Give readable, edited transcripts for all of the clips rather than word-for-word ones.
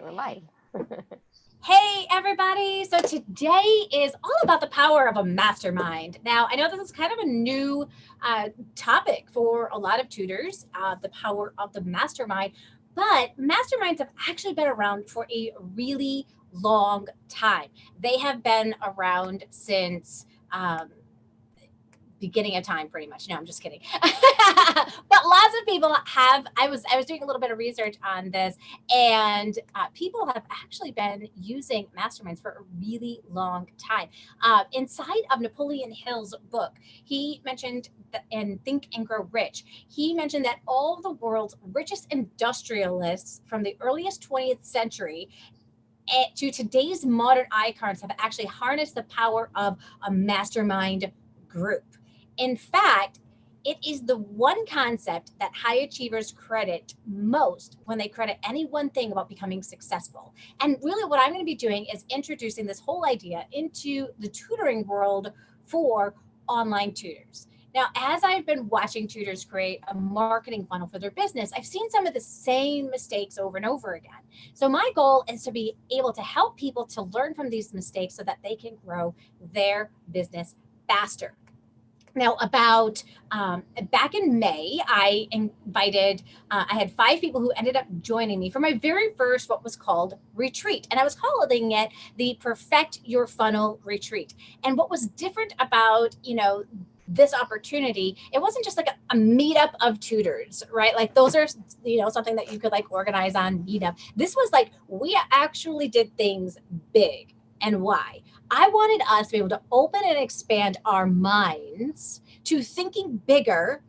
we're live. Hey everybody, so today is all about the power of a mastermind. Now, I know this is kind of a new topic for a lot of tutors, the power of the mastermind, but masterminds have actually been around for a really long time. They have been around since beginning of time, pretty much. No, I'm just kidding. But lots of people have. I was doing a little bit of research on this, and people have actually been using masterminds for a really long time. Inside of Napoleon Hill's book, he mentioned that in Think and Grow Rich, he mentioned that all the world's richest industrialists from the earliest 20th century to today's modern icons have actually harnessed the power of a mastermind group. In fact, it is the one concept that high achievers credit most when they credit any one thing about becoming successful. And really, what I'm going to be doing is introducing this whole idea into the tutoring world for online tutors. Now, as I've been watching tutors create a marketing funnel for their business, I've seen some of the same mistakes over and over again. So, my goal is to be able to help people to learn from these mistakes so that they can grow their business faster. Now, about back in May, I had 5 people who ended up joining me for my very first, what was called retreat. And I was calling it the Perfect Your Funnel Retreat. And what was different about, this opportunity, it wasn't just like a meetup of tutors, right? Like those are, something that you could like organize on Meetup. This was like, we actually did things big. And why? I wanted us to be able to open and expand our minds to thinking bigger,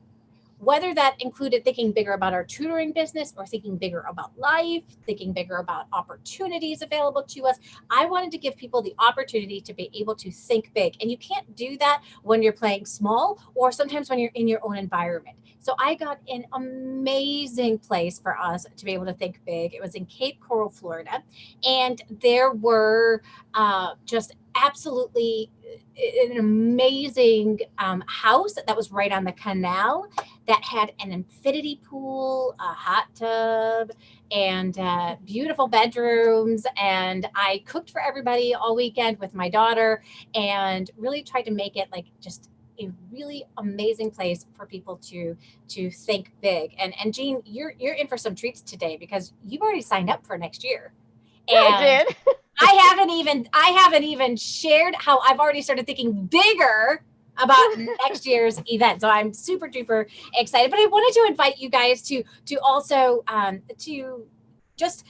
whether that included thinking bigger about our tutoring business or thinking bigger about life, thinking bigger about opportunities available to us. I wanted to give people the opportunity to be able to think big. And you can't do that when you're playing small or sometimes when you're in your own environment. So I got an amazing place for us to be able to think big. It was in Cape Coral, Florida. And there were just absolutely an amazing house that was right on the canal that had an infinity pool, a hot tub, and beautiful bedrooms. And I cooked for everybody all weekend with my daughter and really tried to make it like just a really amazing place for people to think big. And Jean, you're in for some treats today because you've already signed up for next year. Yeah, I And did. I haven't even shared how I've already started thinking bigger about next year's event. So I'm super duper excited. But I wanted to invite you guys to also to just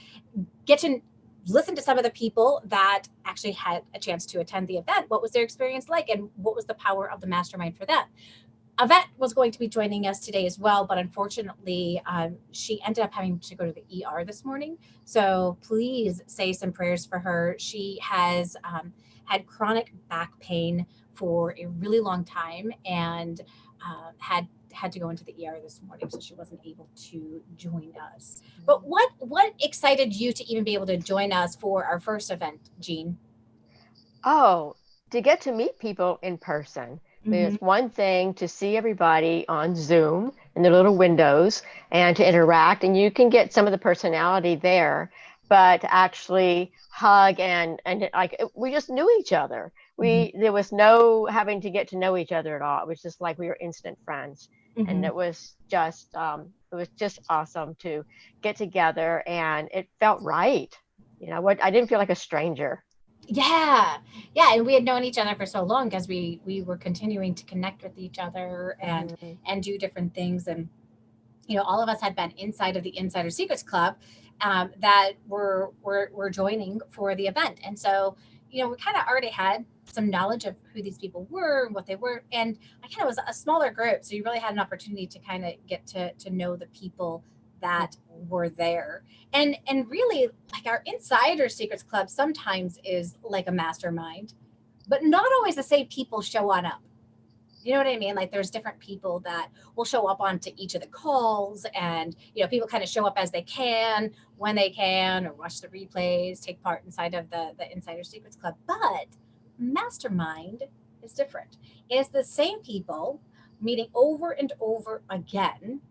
get to listen to some of the people that actually had a chance to attend the event. What was their experience like, and what was the power of the mastermind for them? Yvette was going to be joining us today as well, but unfortunately, she ended up having to go to the ER this morning. So please say some prayers for her. She has had chronic back pain for a really long time and had to go into the ER this morning, so she wasn't able to join us. But what excited you to even be able to join us for our first event, Jean? Oh, to get to meet people in person. I mean, Mm-hmm. it's one thing to see everybody on Zoom in their little windows and to interact, and you can get some of the personality there, but to actually hug and like we just knew each other. There was no having to get to know each other at all. It was just like we were instant friends, and Mm-hmm. it was just awesome to get together, and it felt right. What I didn't feel like a stranger. Yeah, yeah, and we had known each other for so long because we were continuing to connect with each other Hmm. and do different things, and all of us had been inside of the Insider Secrets Club that were joining for the event, and so we kind of already had some knowledge of who these people were and what they were, and I kind of was a smaller group, so you really had an opportunity to kind of get to know the people that were there, and really like our Insider Secrets Club sometimes is like a mastermind, but not always the same people show on up. You know what I mean? Like there's different people that will show up onto each of the calls, and people kind of show up as they can, when they can, or watch the replays, take part inside of the Insider Secrets Club. But Mastermind is different. It's the same people meeting over and over again,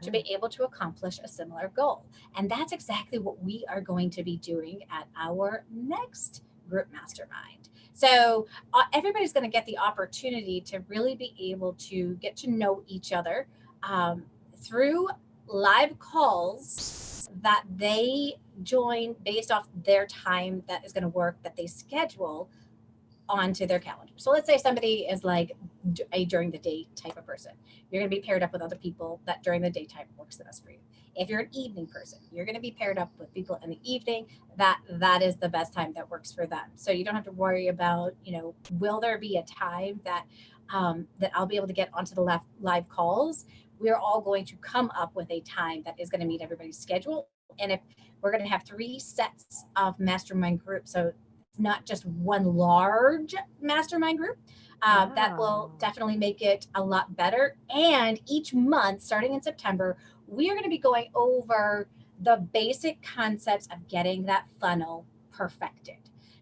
to be able to accomplish a similar goal. And that's exactly what we are going to be doing at our next group mastermind. So everybody's going to get the opportunity to really be able to get to know each other through live calls that they join based off their time that is going to work, that they schedule onto their calendar. So let's say somebody is like a during the day type of person. You're going to be paired up with other people that during the daytime works the best for you. If you're an evening person, you're going to be paired up with people in the evening. That is the best time that works for them. So you don't have to worry about, will there be a time that that I'll be able to get onto the live calls. We're all going to come up with a time that is going to meet everybody's schedule. And if we're going to have 3 sets of mastermind groups, so not just one large mastermind group. That will definitely make it a lot better. And each month, starting in September, we are going to be going over the basic concepts of getting that funnel perfected.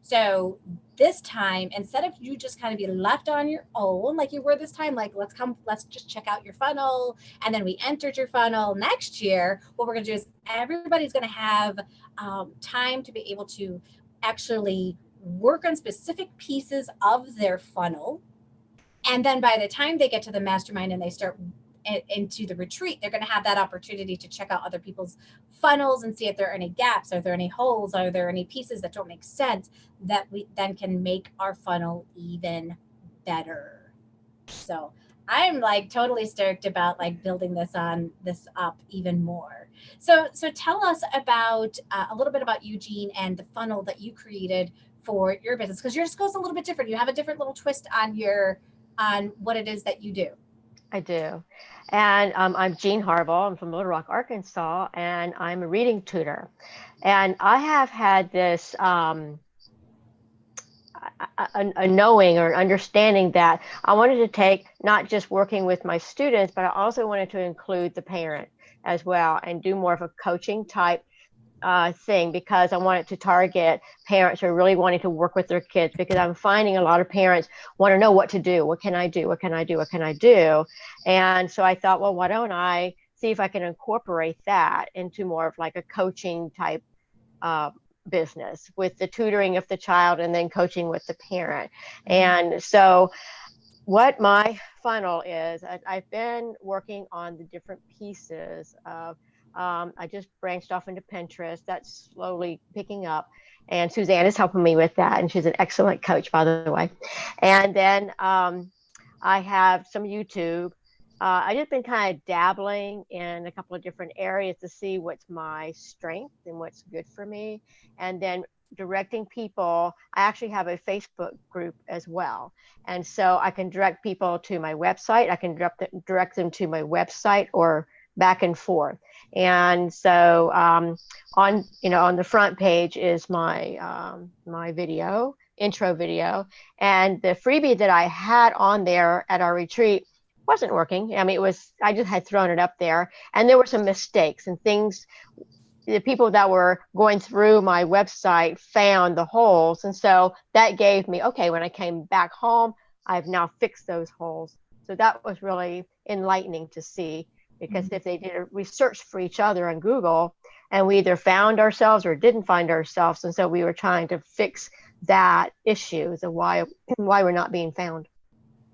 So this time, instead of you just kind of be left on your own, like you were this time, like let's just check out your funnel. And then we entered your funnel. Next year, what we're going to do is everybody's going to have time to be able to actually work on specific pieces of their funnel. And then by the time they get to the mastermind and they start into the retreat, they're going to have that opportunity to check out other people's funnels and see if there are any gaps, are there any holes, are there any pieces that don't make sense, that we then can make our funnel even better. So I'm like totally stoked about like building this up even more. So tell us about a little bit about Eugene and the funnel that you created for your business, because yours goes a little bit different. You have a different little twist on what it is that you do. I do. And I'm Jean Harville. I'm from Little Rock, Arkansas, and I'm a reading tutor. And I have had this a knowing or understanding that I wanted to take not just working with my students, but I also wanted to include the parent as well and do more of a coaching type thing, because I wanted to target parents who are really wanting to work with their kids, because I'm finding a lot of parents want to know what to do. What can I do? What can I do? What can I do? And so I thought, well, why don't I see if I can incorporate that into more of like a coaching type business with the tutoring of the child and then coaching with the parent. And so what my funnel is, I've been working on the different pieces of I just branched off into Pinterest. That's slowly picking up. And Suzanne is helping me with that. And she's an excellent coach, by the way. And then I have some YouTube. I just been kind of dabbling in a couple of different areas to see what's my strength and what's good for me. And then directing people. I actually have a Facebook group as well. And so I can direct people to my website. I can direct them to my website or back and forth. And so on the front page is my my intro video, and the freebie that I had on there at our retreat wasn't working. I mean, I just had thrown it up there, and there were some mistakes and things. The people that were going through my website found the holes, and so that gave me, okay, when I came back home, I've now fixed those holes. So that was really enlightening to see. Because if they did a research for each other on Google, and we either found ourselves or didn't find ourselves, and so we were trying to fix that issue, so why we're not being found.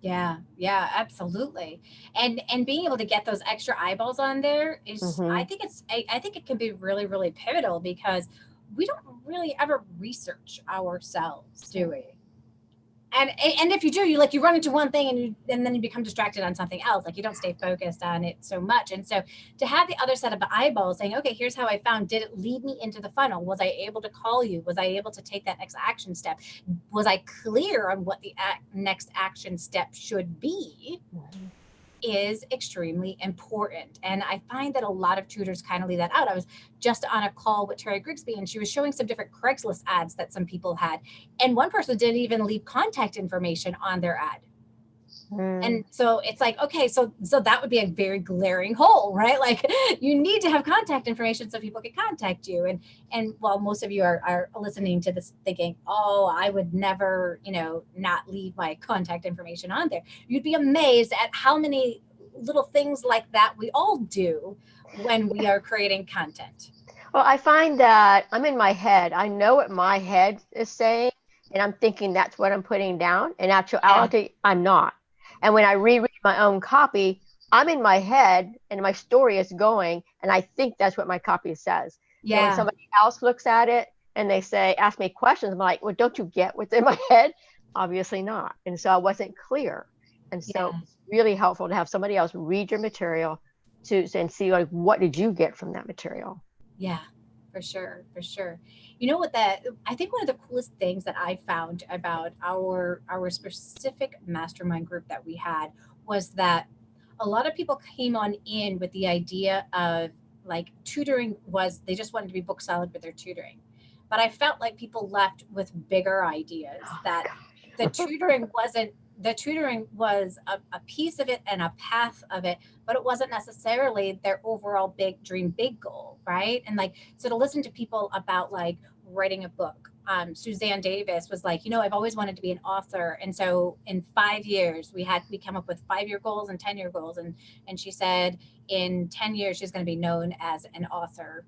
Yeah, absolutely. And being able to get those extra eyeballs on there is, I think it can be really, really pivotal, because we don't really ever research ourselves, do we? And if you do, you run into one thing and then you become distracted on something else. Like you don't stay focused on it so much. And so to have the other set of eyeballs saying, okay, here's how I found, did it lead me into the funnel? Was I able to call you? Was I able to take that next action step? Was I clear on what the next action step should be? Is extremely important. And I find that a lot of tutors kind of leave that out. I was just on a call with Terry Grigsby, and she was showing some different Craigslist ads that some people had. And one person didn't even leave contact information on their ad. And so it's like, okay, so that would be a very glaring hole, right? Like you need to have contact information so people can contact you. And while most of you are listening to this thinking, oh, I would never, not leave my contact information on there. You'd be amazed at how many little things like that we all do when we are creating content? Well, I find that I'm in my head. I know what my head is saying, and I'm thinking that's what I'm putting down. In Yeah. actuality, I'm not. And when I reread my own copy, I'm in my head and my story is going, and I think that's what my copy says. So when Yeah. somebody else looks at it and they say, ask me questions, I'm like, well, don't you get what's in my head? Obviously not. And so I wasn't clear. And so Yeah. it's really helpful to have somebody else read your material to and see like what did you get from that material. Yeah, for sure, for sure. You know what, that I think one of the coolest things that I found about our specific mastermind group that we had was that a lot of people came on in with the idea of like tutoring was they just wanted to be book solid with their tutoring. But I felt like people left with bigger ideas, Oh my that gosh. the tutoring was a piece of it and a path of it, but it wasn't necessarily their overall big dream, big goal, right? And like, so to listen to people about like writing a book, Suzanne Davis was like, I've always wanted to be an author, and so in 5 years we come up with 5 year goals and 10 year goals, and she said in 10 years she's going to be known as an author.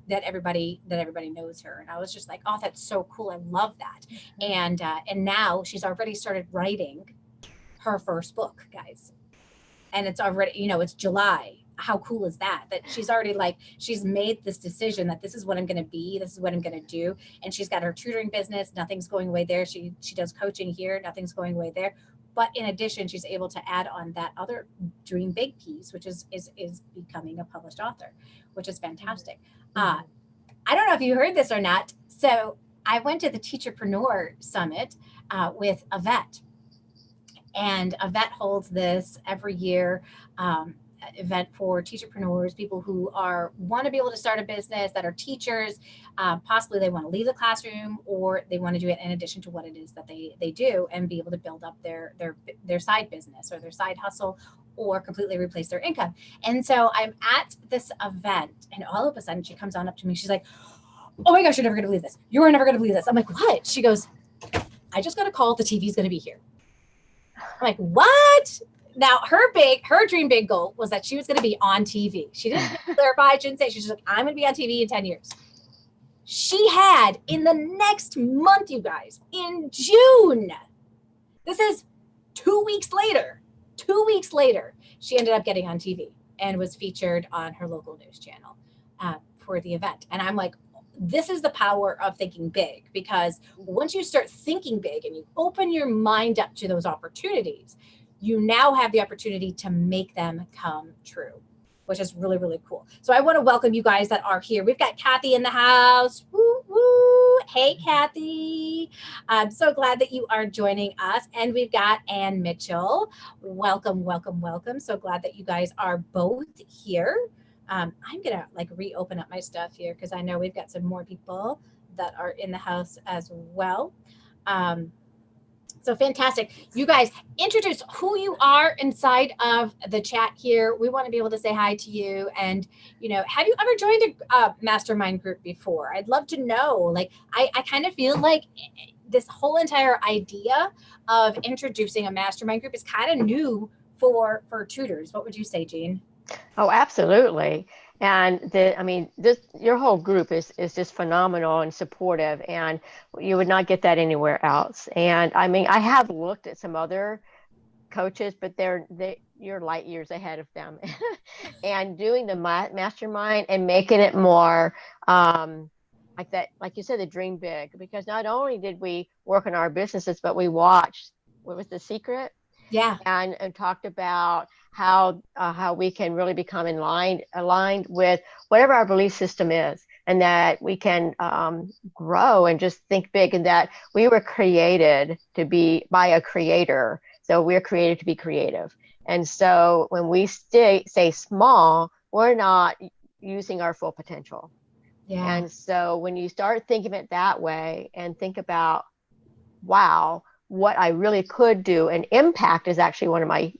That everybody knows her, and I was just like, oh, that's so cool, I love that. And now she's already started writing her first book, guys, and it's already, it's July. How cool is that? That she's already like, she's made this decision that this is what I'm going to be, this is what I'm going to do. And she's got her tutoring business, nothing's going away there. She does coaching here, nothing's going away there. But in addition, she's able to add on that other dream big piece, which is becoming a published author, which is fantastic. uh I don't know if you heard this or not. So I went to the Teacherpreneur Summit with Yvette, and Yvette holds this every year, um, event for teacherpreneurs, people who want to be able to start a business, that are teachers. Possibly they want to leave the classroom, or they want to do it in addition to what it is that they do, and be able to build up their side business or their side hustle, or completely replace their income. And so I'm at this event, and all of a sudden she comes on up to me. She's like, "Oh my gosh, you're never going to believe this. You are never going to believe this." I'm like, "What?" She goes, "I just got a call. The TV's going to be here." I'm like, "What?" Now her dream big goal was that she was going to be on TV. She didn't clarify, she didn't say. She's just like, "I'm going to be on TV in 10 years." She had, in the next month, you guys, in June, this is 2 weeks later, 2 weeks later, she ended up getting on TV and was featured on her local news channel for the event. And I'm like, this is the power of thinking big, because once you start thinking big and you open your mind up to those opportunities, you now have the opportunity to make them come true, which is really, really cool. So I want to welcome you guys that are here. We've got Kathy in the house. Woo, woo. Hey, Kathy. I'm so glad that you are joining us. And we've got Ann Mitchell. Welcome, welcome, welcome. So glad that you guys are both here. I'm going to like reopen up my stuff here, because I know we've got some more people that are in the house as well. So fantastic. You guys, introduce who you are inside of the chat here. We want to be able to say hi to you. And, have you ever joined a mastermind group before? I'd love to know. Like, I kind of feel like this whole entire idea of introducing a mastermind group is kind of new for tutors. What would you say, Jean? Oh, absolutely. And this your whole group is just phenomenal and supportive, and you would not get that anywhere else. And I have looked at some other coaches, but you're light years ahead of them. And doing the mastermind and making it more like that, like you said, the dream big, because not only did we work on our businesses, but we watched what was The Secret, Yeah. and talked about how we can really become aligned with whatever our belief system is, and that we can grow and just think big, and that we were created to be by a creator. So we're created to be creative. And so when we stay small, we're not using our full potential. Yeah. And so when you start thinking of it that way and think about, wow, what I really could do, and impact is actually one of my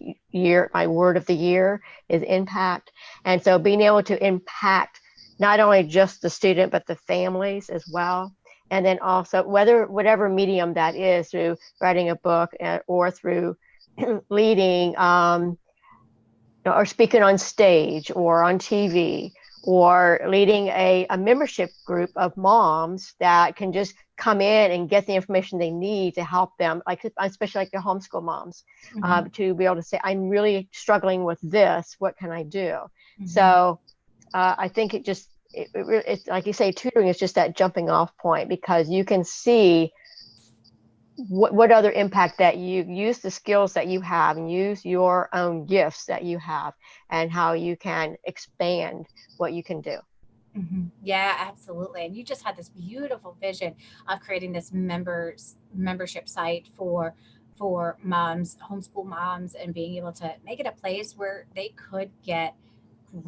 word of the year is impact. And so being able to impact not only just the student, but the families as well. And then also whatever medium that is, through writing a book or through leading or speaking on stage or on TV, or leading a membership group of moms that can just come in and get the information they need to help them, like especially like the homeschool moms, to be able to say, I'm really struggling with this, what can I do? So I think it's like you say, tutoring is just that jumping off point, because you can see what other impact that you use, the skills that you have, and use your own gifts that you have, and how you can expand what you can do. Yeah, absolutely. And you just had this beautiful vision of creating this membership site for moms, homeschool moms, and being able to make it a place where they could get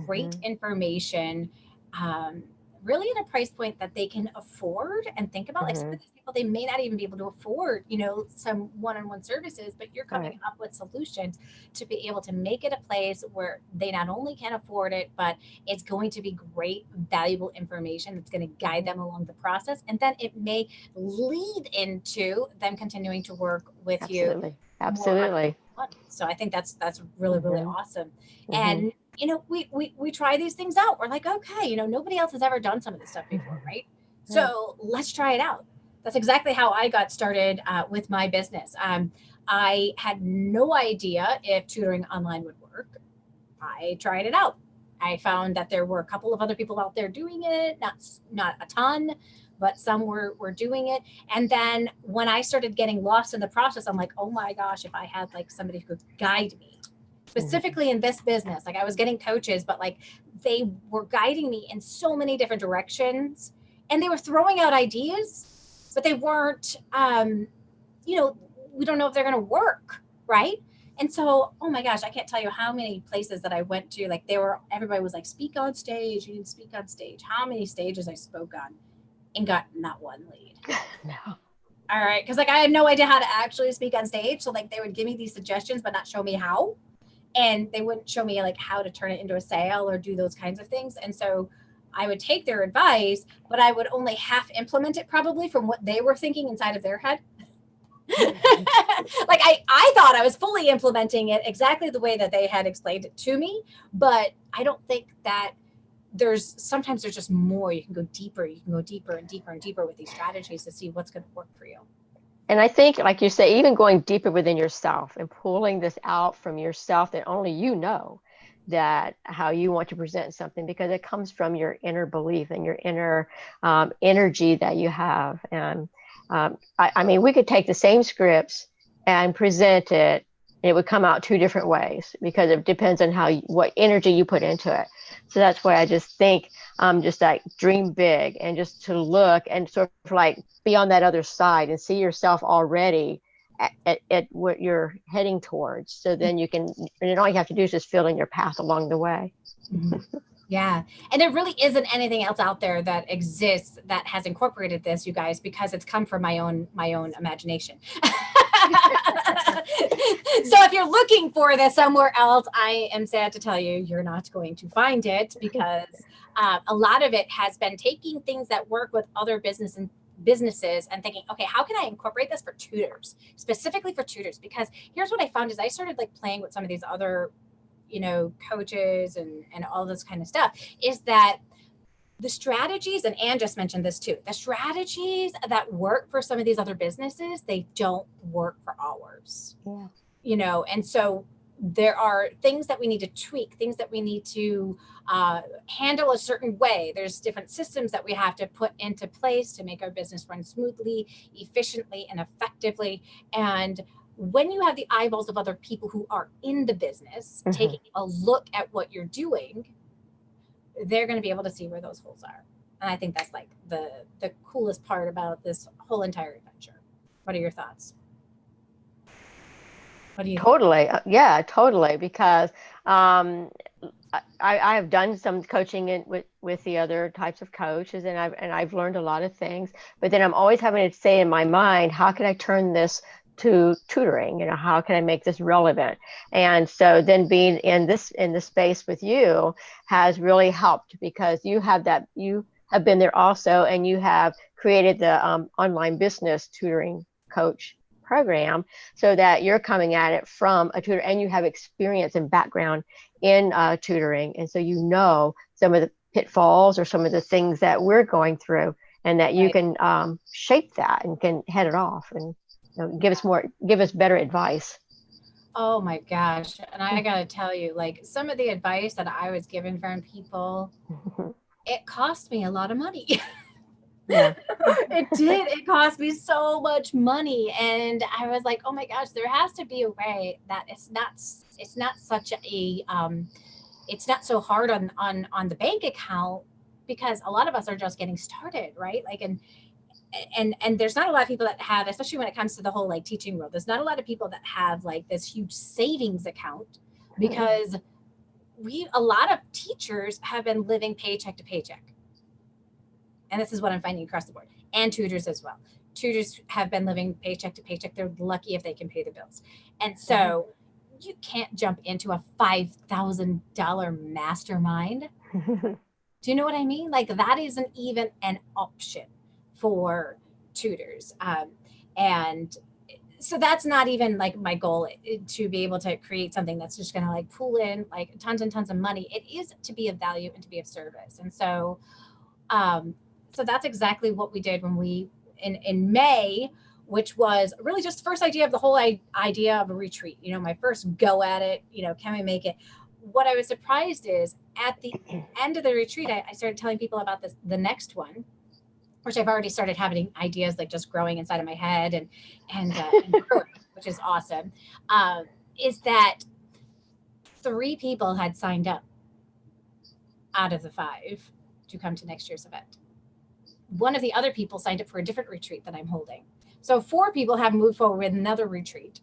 great information, um, really at a price point that they can afford. And think about, like, some of these people, they may not even be able to afford, some one-on-one services, but you're coming Right. up with solutions to be able to make it a place where they not only can afford it, but it's going to be great, valuable information that's going to guide them along the process. And then it may lead into them continuing to work with you Absolutely. more on Absolutely. one. So I think that's really, really awesome. Hmm. And we try these things out. We're like, okay, nobody else has ever done some of this stuff before, right? Right. So let's try it out. That's exactly how I got started with my business. I had no idea if tutoring online would work. I tried it out. I found that there were a couple of other people out there doing it, not a ton, but some were doing it. And then when I started getting lost in the process, I'm like, oh my gosh, if I had like somebody who could guide me, specifically in this business. Like, I was getting coaches, but like they were guiding me in so many different directions, and they were throwing out ideas, but they weren't, we don't know if they're going to work, right? And so, oh my gosh, I can't tell you how many places that I went to. Like, everybody was like, speak on stage. You need to speak on stage. How many stages I spoke on and got not one lead. No. All right. Cause like I had no idea how to actually speak on stage. So like they would give me these suggestions, but not show me how. And they wouldn't show me like how to turn it into a sale or do those kinds of things. And so I would take their advice, but I would only half implement it probably from what they were thinking inside of their head. Like I thought I was fully implementing it exactly the way that they had explained it to me, but I don't think that sometimes there's just more. You can go deeper and deeper and deeper with these strategies to see what's going to work for you. And I think, like you say, even going deeper within yourself and pulling this out from yourself that only you know, that how you want to present something, because it comes from your inner belief and your inner energy that you have. And I mean, we could take the same scripts and present it, and it would come out two different ways, because it depends on what energy you put into it. So that's why I just think just like dream big, and just to look and sort of like be on that other side and see yourself already at what you're heading towards. So then and all you have to do is just fill in your path along the way. Yeah. And there really isn't anything else out there that exists that has incorporated this, you guys, because it's come from my own imagination. So if you're looking for this somewhere else, I am sad to tell you, you're not going to find it, because a lot of it has been taking things that work with other businesses and thinking, okay, how can I incorporate this for tutors, specifically for tutors? Because here's what I found is I started like playing with some of these other, coaches and all this kind of stuff, is that the strategies, and Anne just mentioned this too, the strategies that work for some of these other businesses, they don't work for ours. Yeah. And so there are things that we need to tweak, things that we need to handle a certain way. There's different systems that we have to put into place to make our business run smoothly, efficiently, and effectively. And when you have the eyeballs of other people who are in the business taking a look at what you're doing, they're going to be able to see where those holes are. And I think that's like the coolest part about this whole entire adventure. What are your thoughts? What do you Totally. Yeah, totally. Because I have done some coaching with the other types of coaches, and I've learned a lot of things. But then I'm always having to say in my mind, how can I turn this to tutoring? How can I make this relevant? And so then being in this space with you has really helped, because you have been there also, and you have created the online business tutoring coach program, so that you're coming at it from a tutor, and you have experience and background in tutoring. And so you know some of the pitfalls or some of the things that we're going through, and that you Right. can shape that and can head it off and give us better advice. Oh my gosh. And I got to tell you, like some of the advice that I was given from people, it cost me a lot of money. Yeah. It did. It cost me so much money. And I was like, oh my gosh, there has to be a way that it's not such a it's not so hard on the bank account, because a lot of us are just getting started, right? Like, and there's not a lot of people that have, especially when it comes to the whole like teaching world, there's not a lot of people that have like this huge savings account, because we a lot of teachers have been living paycheck to paycheck. And this is what I'm finding across the board, and tutors as well. Tutors have been living paycheck to paycheck. They're lucky if they can pay the bills. And so you can't jump into a $5,000 mastermind. Do you know what I mean? Like that isn't even an option for tutors. And so that's not even like my goal, to be able to create something that's just going to like pull in like tons and tons of money. It is to be of value and to be of service. And so, so that's exactly what we did when we in May, which was really just the first idea of the whole idea of a retreat. You know, my first go at it. You know, can we make it? What I was surprised is at the end of the retreat, I started telling people about the next one, which I've already started having ideas like just growing inside of my head and growing, which is awesome. Um, is that 3 people had signed up out of the 5 to come to next year's event. One of the other people signed up for a different retreat that I'm holding. So 4 people have moved forward with another retreat.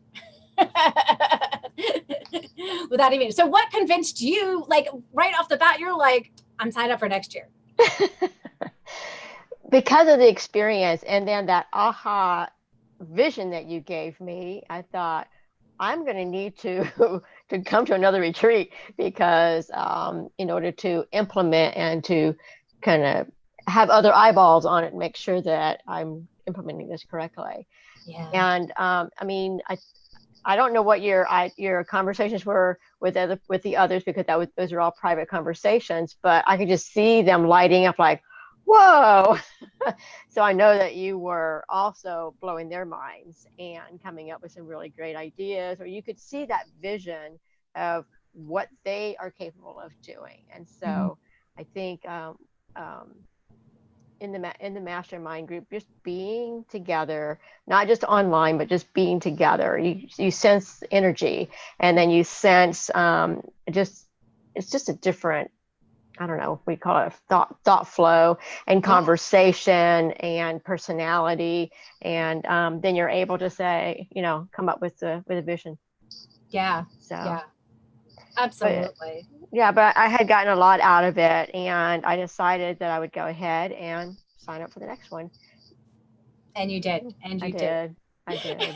Without even, so what convinced you, like right off the bat, you're like, I'm signed up for next year? Because of the experience and then that aha vision that you gave me, I thought I'm going to need to to come to another retreat because in order to implement and to kind of have other eyeballs on it and make sure that I'm implementing this correctly. Yeah. And I mean, I don't know what your conversations were with the others, because those are all private conversations, but I could just see them lighting up like, whoa. So I know that you were also blowing their minds and coming up with some really great ideas, or you could see that vision of what they are capable of doing. And Mhm. so I think um, in the mastermind group, just being together, not just online, but just being together, you sense energy, and then you sense just it's just a different, I don't know, we call it thought flow and Yeah. conversation and personality, and then you're able to say, come up with a vision. Yeah. So, Yeah. but Absolutely. yeah, but I had gotten a lot out of it, and I decided that I would go ahead and sign up for the next one. And you did. And I you did. did. I did.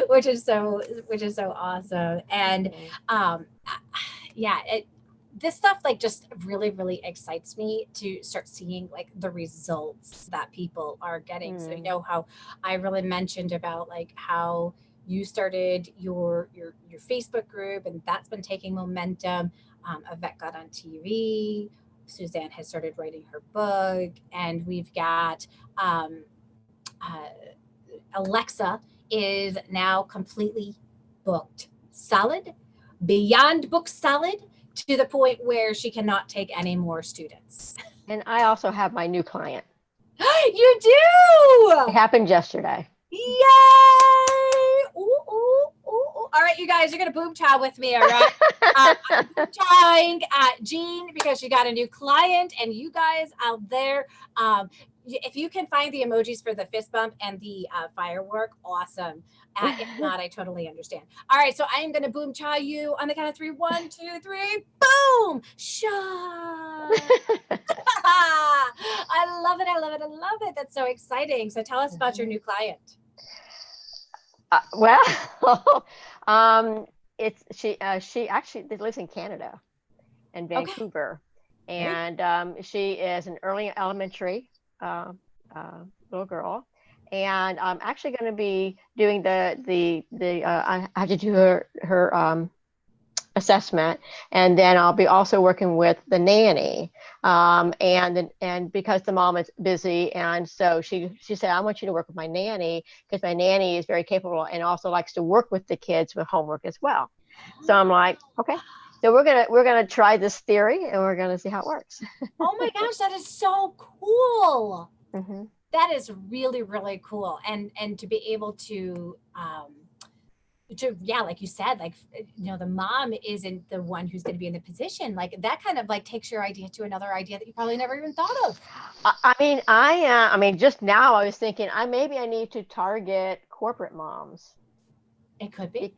which is so awesome. And Mhm. um yeah, this stuff like just really really excites me to start seeing like the results that people are getting. So you Mm. know how I really mentioned about like how you started your Facebook group, and that's been taking momentum. Yvette got on TV. Suzanne has started writing her book, and we've got uh, Alexa is now completely booked solid, beyond booked solid, to the point where she cannot take any more students. And I also have my new client. You It do! happened yesterday. Yay! Ooh, ooh, ooh, ooh. All right, you guys, you're gonna boom chow with me, all right? I'm boom chowing at Jean because she got a new client, and you guys out there, if you can find the emojis for the fist bump and the firework, awesome. If not, I totally understand. All right, so I am gonna boom chow you on the count of 3. 1, 2, 3, boom! Shot! I love it. I love it. I love it. That's so exciting. So tell us about your new client. Well, it's she actually lives in Canada, in Okay. Vancouver, Very and she is an early elementary uh, little girl, and I'm actually going to be doing I have to do her assessment, and then I'll be also working with the nanny. And because the mom is busy, and so she said, I want you to work with my nanny because my nanny is very capable and also likes to work with the kids with homework as well. So I'm like, okay. So we're gonna try this theory and we're gonna see how it works. Oh my gosh, that is so cool. Mm-hmm. That is really, really cool. And to be able to yeah, like you said, like, the mom isn't the one who's going to be in the position, like that kind of like takes your idea to another idea that you probably never even thought of. I mean, just now I was thinking maybe I need to target corporate moms. It could be.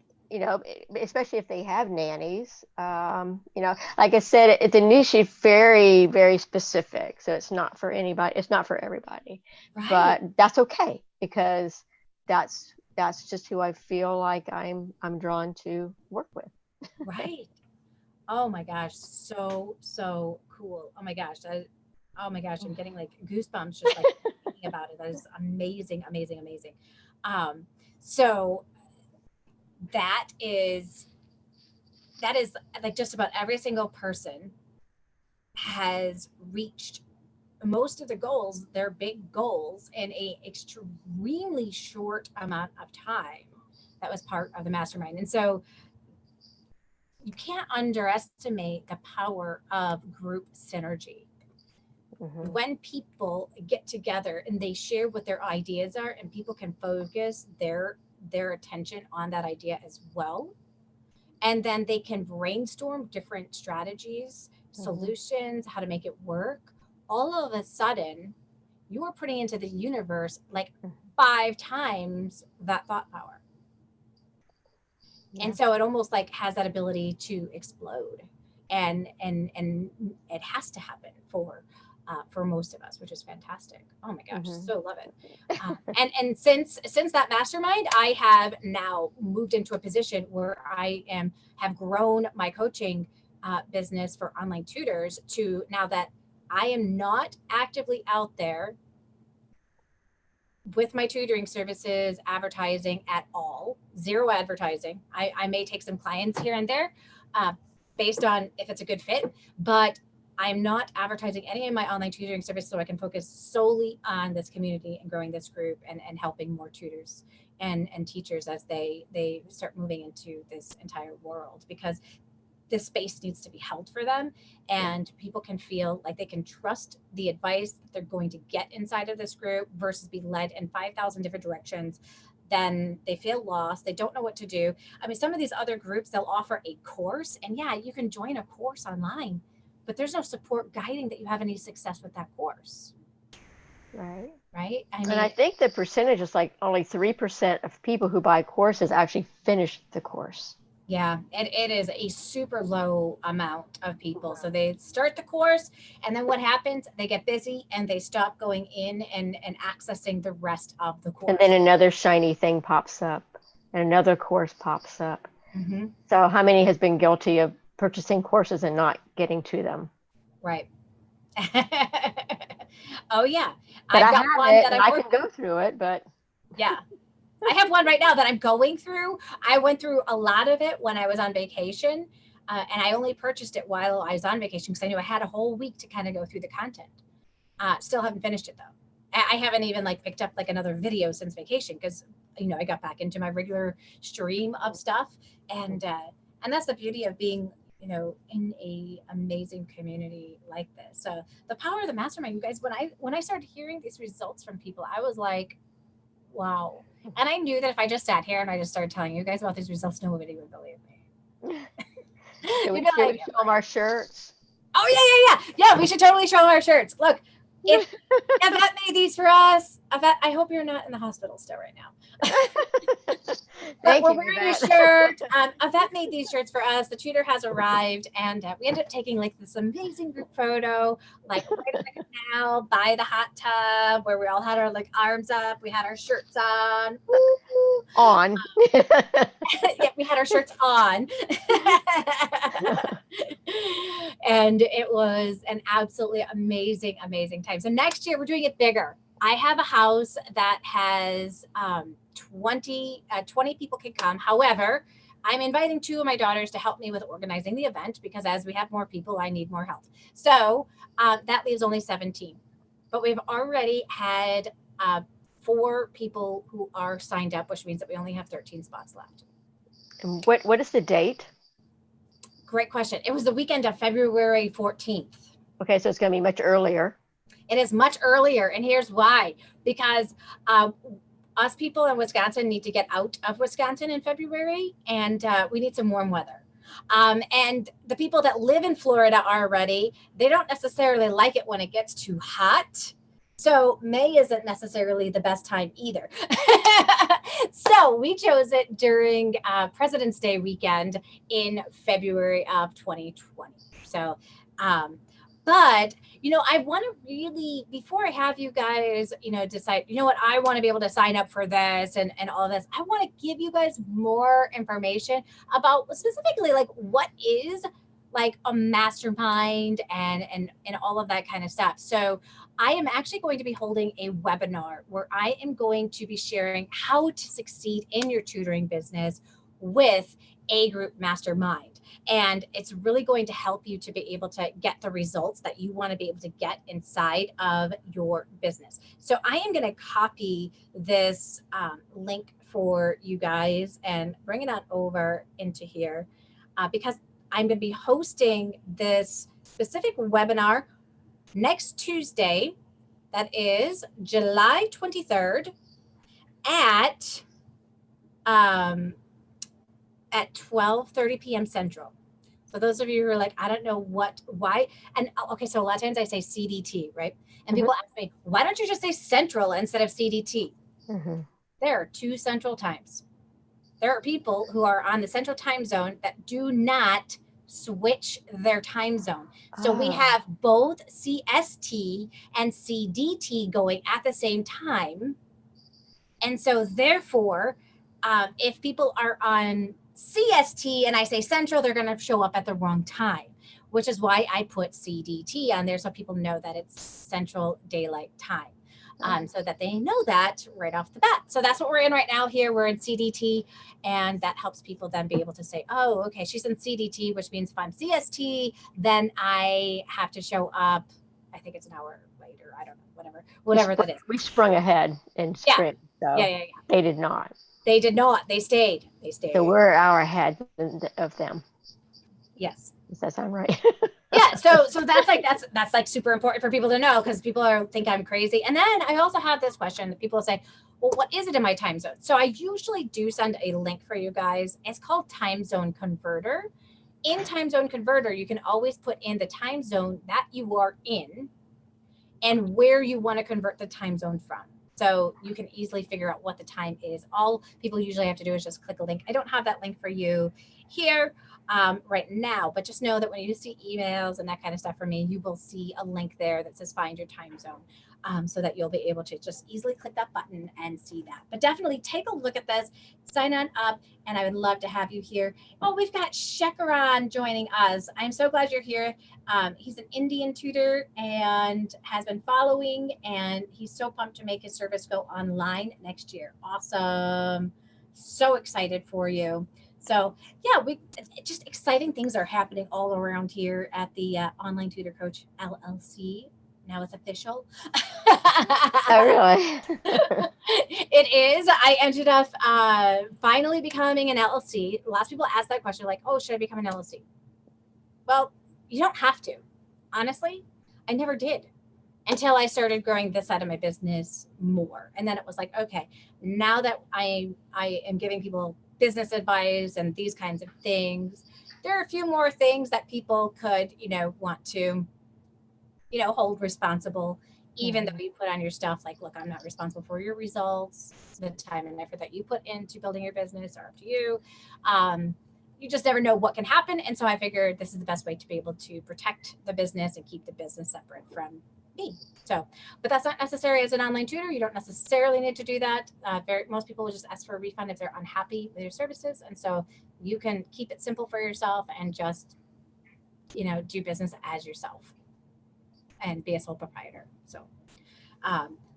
Especially if they have nannies. Like I said, the niche is very, very specific, so it's not for anybody. It's not for everybody, Right. but that's okay because that's just who I feel like I'm drawn to work with. Right. Oh my gosh, so cool. Oh my gosh, oh my gosh, I'm getting like goosebumps just like thinking about it. That is amazing, amazing, amazing. So that is like just about every single person has reached most of the goals, their big goals, in a extremely short amount of time. That was part of the mastermind. And so you can't underestimate the power of group synergy. Mm-hmm. When people get together and they share what their ideas are, and people can focus their attention on that idea as well, and then they can brainstorm different strategies, solutions, how to make it work, all of a sudden you are putting into the universe like 5 times that thought power. Yeah. And so it almost like has that ability to explode, and it has to happen for most of us, which is fantastic. Oh my gosh, so love it. And since that mastermind, I have now moved into a position where I have grown my coaching business for online tutors to now that I am not actively out there with my tutoring services advertising at all. Zero advertising. I may take some clients here and there based on if it's a good fit, but I'm not advertising any of my online tutoring service, so I can focus solely on this community and growing this group and helping more tutors and teachers as they start moving into this entire world, because this space needs to be held for them, and people can feel like they can trust the advice that they're going to get inside of this group versus be led in 5,000 different directions. Then they feel lost. They don't know what to do. I mean, some of these other groups, they'll offer a course, and yeah, you can join a course online, but there's no support guiding that you have any success with that course. Right. Right. And I think the percentage is like only 3% of people who buy courses actually finish the course. Yeah, it is a super low amount of people. So they start the course, and then what happens? They get busy and they stop going in and accessing the rest of the course. And then another shiny thing pops up and another course pops up. Mm-hmm. So how many has been guilty of purchasing courses and not getting to them? Right. Oh, yeah. But I've got one that I can go through it, but yeah. I have one right now that I'm going through. I went through a lot of it when I was on vacation, and I only purchased it while I was on vacation because I knew I had a whole week to kind of go through the content. Still haven't finished it though. I haven't even like picked up like another video since vacation because I got back into my regular stream of stuff, and that's the beauty of being in a amazing community like this. So the power of the mastermind, you guys. When I started hearing these results from people, I was like, wow. And I knew that if I just sat here and I just started telling you guys about these results, nobody would believe me. Should we show them our shirts? Oh, yeah. We should totally show them our shirts. Look, if Yvette made these for us, Yvette, I hope you're not in the hospital still right now. But we're wearing your shirt. Yvette made these shirts for us. The tutor has arrived, and we ended up taking like this amazing group photo, like right at the canal by the hot tub, where we all had our like arms up. We had our shirts on. On. Yeah, we had our shirts on. And it was an absolutely amazing, amazing time. So next year we're doing it bigger. I have a house that has 20 people can come. However, I'm inviting 2 of my daughters to help me with organizing the event because as we have more people, I need more help. So that leaves only 17. But we've already had 4 people who are signed up, which means that we only have 13 spots left. And what is the date? Great question. It was the weekend of February 14th. Okay, so it's going to be much earlier. It is much earlier, and here's why. Because us people in Wisconsin need to get out of Wisconsin in February, and we need some warm weather. And the people that live in Florida already, they don't necessarily like it when it gets too hot. So May isn't necessarily the best time either. So we chose it during President's Day weekend in February of 2020. So, but, you know, I want to really, before I have you guys, you know, decide, you know what, I want to be able to sign up for this and all of this, I want to give you guys more information about specifically like what is like a mastermind and all of that kind of stuff. So I am actually going to be holding a webinar where I am going to be sharing how to succeed in your tutoring business with a group mastermind. And it's really going to help you to be able to get the results that you want to be able to get inside of your business. So I am going to copy this link for you guys and bring it on over into here because I'm going to be hosting this specific webinar next Tuesday. That is July 23rd at 12:30 p.m. Central. So those of you who are like, I don't know why. And okay, so a lot of times I say CDT, right? And people ask me, why don't you just say Central instead of CDT? There are 2 Central times. There are people who are on the Central time zone that do not switch their time zone. So we have both CST and CDT going at the same time. And so therefore, if people are on CST and I say Central, they're going to show up at the wrong time, which is why I put CDT on there so people know that it's Central Daylight Time. So that they know that right off the bat. So that's what we're in right now here. We're in CDT, and that helps people then be able to say, oh, okay, she's in CDT, which means if I'm CST, then I have to show up, I think it's an hour later. I don't know, whatever that is. We sprung ahead in spring. So yeah. They did not. They did not. They stayed. So we're an hour ahead of them. Yes. Does that sound right? Yeah, so that's like super important for people to know because people think I'm crazy. And then I also have this question that people say, well, what is it in my time zone? So I usually do send a link for you guys. It's called Time Zone Converter. In Time Zone Converter, you can always put in the time zone that you are in and where you want to convert the time zone from. So you can easily figure out what the time is. All people usually have to do is just click a link. I don't have that link for you here right now, but just know that when you see emails and that kind of stuff from me, you will see a link there that says find your time zone so that you'll be able to just easily click that button and see that. But definitely take a look at this, sign on up, and I would love to have you here. Oh, we've got Shekaran joining us. I'm so glad you're here. He's an Indian tutor and has been following, and he's so pumped to make his service go online next year. Awesome. So excited for you. So yeah, just exciting things are happening all around here at the Online Tutor Coach LLC. Now it's official. Oh, really? It is. I ended up finally becoming an LLC. Lots of people ask that question, like, oh, should I become an LLC? Well, you don't have to. Honestly, I never did until I started growing this side of my business more. And then it was like, okay, now that I am giving people business advice and these kinds of things, there are a few more things that people could, want to, hold responsible, even though you put on your stuff like, look, I'm not responsible for your results. The time and effort that you put into building your business are up to you. You just never know what can happen. And so I figured this is the best way to be able to protect the business and keep the business separate from me. So, but that's not necessary as an online tutor. You don't necessarily need to do that. Most people will just ask for a refund if they're unhappy with your services. And so you can keep it simple for yourself and just, do business as yourself and be a sole proprietor. So,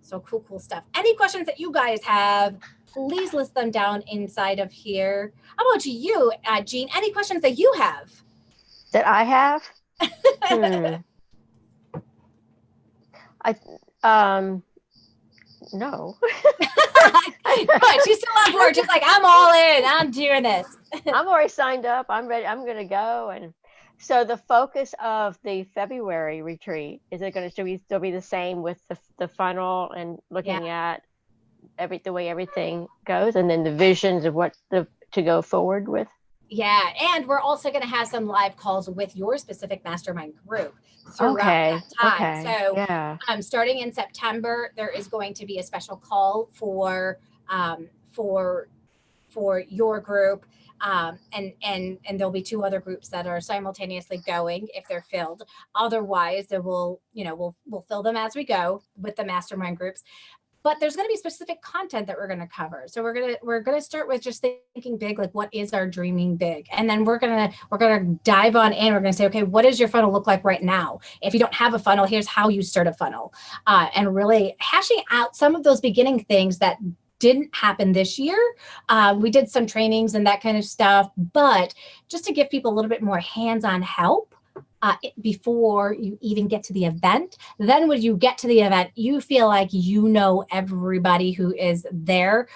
So cool stuff. Any questions that you guys have, please list them down inside of here. How about you, Jean? Any questions that you have? That I have? No. Good. She's still on board. She's like, I'm all in. I'm doing this. I'm already signed up. I'm ready. I'm going to go. And so the focus of the February retreat, is it going to still be the same with the funnel and looking at the way everything goes, and then the visions of what to go forward with? Yeah, and we're also going to have some live calls with your specific mastermind group throughout that time. So starting in September, there is going to be a special call for your group. And there'll be 2 other groups that are simultaneously going if they're filled. Otherwise, we'll fill them as we go with the mastermind groups. But there's going to be specific content that we're going to cover. So we're going to start with just thinking big, like what is our dreaming big, and then we're going to dive on in. We're going to say, okay, what does your funnel look like right now? If you don't have a funnel, here's how you start a funnel, and really hashing out some of those beginning things that didn't happen this year. We did some trainings and that kind of stuff, but just to give people a little bit more hands-on help. Before you even get to the event. Then when you get to the event, you feel like you know everybody who is there,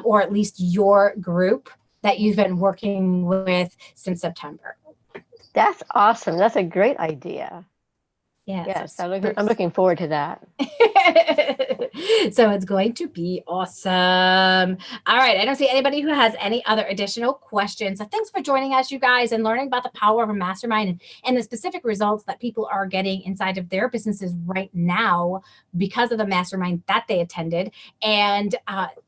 or at least your group that you've been working with since September. That's awesome. That's a great idea. Yes, I'm looking forward to that. So it's going to be awesome. All right. I don't see anybody who has any other additional questions. So thanks for joining us, you guys, and learning about the power of a mastermind and the specific results that people are getting inside of their businesses right now because of the mastermind that they attended, and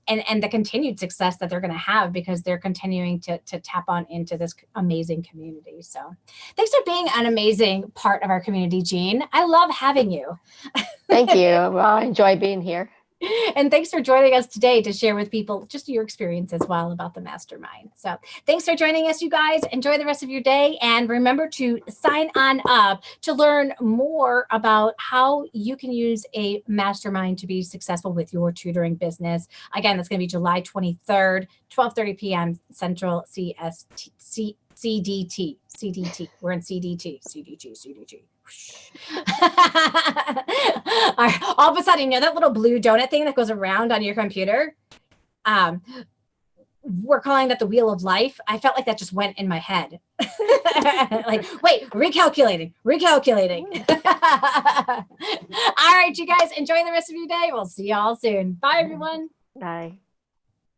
the continued success that they're going to have because they're continuing to tap on into this amazing community. So thanks for being an amazing part of our community, Jean. I love having you. Thank you. Well, I enjoy being here. And thanks for joining us today to share with people just your experience as well about the mastermind. So thanks for joining us, you guys. Enjoy the rest of your day. And remember to sign on up to learn more about how you can use a mastermind to be successful with your tutoring business. Again, that's going to be July 23rd, 12:30 p.m. Central CDT. We're in CDT. All of a sudden, that little blue donut thing that goes around on your computer? We're calling that the wheel of life. I felt like that just went in my head. Like, wait, recalculating. All right, you guys, enjoy the rest of your day. We'll see y'all soon. Bye, everyone. Bye.